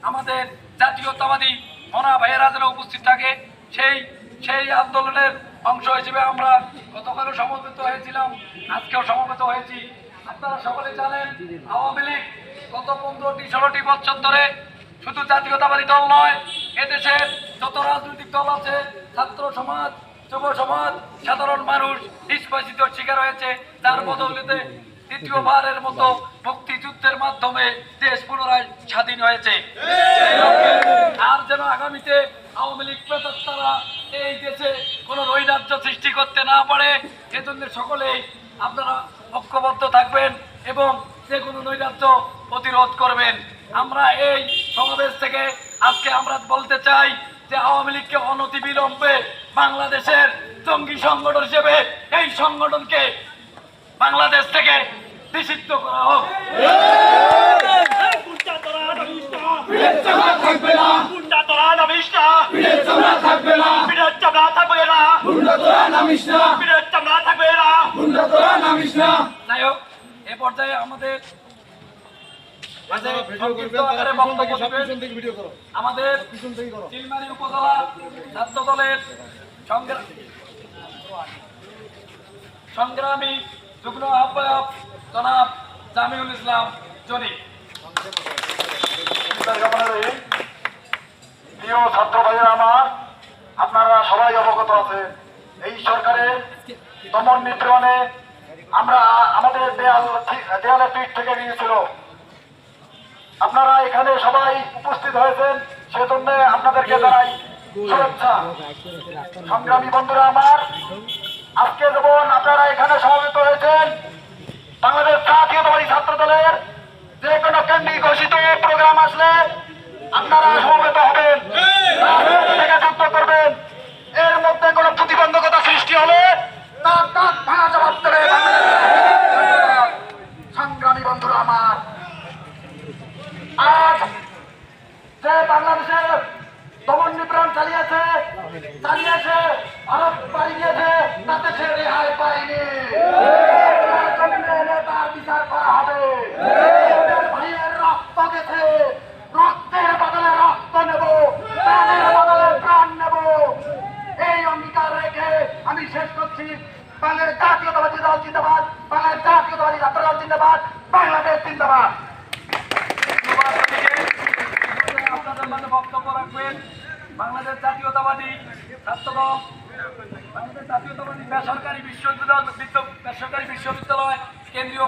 আমাদের জাতীয়তাবাদী মনা ভাইয়েরা যেন উপস্থিত থাকে, সেই আন্দোলনের অংশ হিসেবে আমরা গতকালও সমবেত হয়েছিলাম, আজকেও সমবেত হয়েছি। আপনারা সকলে জানেন আওয়ামী লীগ গত 15-16 বছর ধরে শুধু জাতীয়তাবাদী দল নয়, এদেশের যত রাজনৈতিক দল আছে, ছাত্র সমাজ, যুব সমাজ, সাধারণ মানুষ নিষ্পেষিত শিকার হয়েছে। তার বদৌলতে দ্বিতীয়বারের মতো মুক্তিযুদ্ধের মাধ্যমে দেশ পুনরায় স্বাধীন হয়েছে। আর যেন আগামীতে আওয়ামী লীগ প্রেতাত্মারা এই দেশে কোনো নৈরাজ্য সৃষ্টি করতে না পারে, এজন্য সকলেই আপনারা ঐক্যবদ্ধ থাকবেন এবং যে কোনো নৈরাজ্য প্রতিরোধ করবেন। আমরা এই সমাবেশ থেকে আজকে আমরা বলতে চাই যে আওয়ামী লীগকে অনতিবিলম্বে বাংলাদেশের জঙ্গি সংগঠন হিসেবে এই সংগঠনকে বাংলাদেশ থেকে নিষিদ্ধ করা হোক। যাই হোক, এ পর্যায়ে আমাদের আমাদের চিলমারী উপজেলা ছাত্র দলের সংগ্রামী যুগ্ম আহ্বায়ক জনাব জামিউল ইসলাম জনি। প্রিয় ছাত্র ভাইয়েরা আমার, আপনারা সবাই অবগত আছেন এই সরকারের দমন নিপীড়নে আমরা আমাদের দেয়ালে পিঠ থেকে গিয়েছিল। আপনারা এখানে সবাই উপস্থিত হয়েছেন, সেজন্য আপনাদেরকে জানাই শুভেচ্ছা। সংগ্রামী বন্ধুরা আমার, আজকে যেমন আপনারা এখানে সমবেত হয়েছেন, বাংলাদেশ জাতীয়তাবাদী ছাত্র দলের যে কোনো কেন্দ্রিক ঘোষিত প্রোগ্রাম আসলে আপনারা সমবেত হবেন, থেকে যুক্ত করবেন। এর মধ্যে কোনো প্রতিবন্ধকতা সৃষ্টি হলে তার ভাঙা জবাব দেবে। সংগ্রামী বন্ধুরা আমার, আজ যে বাংলাদেশের দমন নিপীড়ন চালিয়েছে ভারত পাড়ি দিয়েছে, তাতে সে রেহাই পায়নি। তার বিচার করা হবে। ভাইয়ের রক্ত গেছে, রক্তের বদলে রক্ত নেব, প্রাণের বদলে প্রাণ নেব। এই অঙ্গীকার রেখে আমি শেষ করছি। বাংলাদেশ জাতীয়তাবাদী দল জিন্দাবাদ, বাংলাদেশ জাতীয়তাবাদী ছাত্র দল জিন্দাবাদ, বাংলাদেশ জিন্দাবাদ। আপনাদের মাঝে বক্তব্য রাখবেন বাংলাদেশ জাতীয়তাবাদী ছাত্রদল, বাংলাদেশ জাতীয়তাবাদী বেসরকারি বিশ্ববিদ্যালয় কেন্দ্রীয়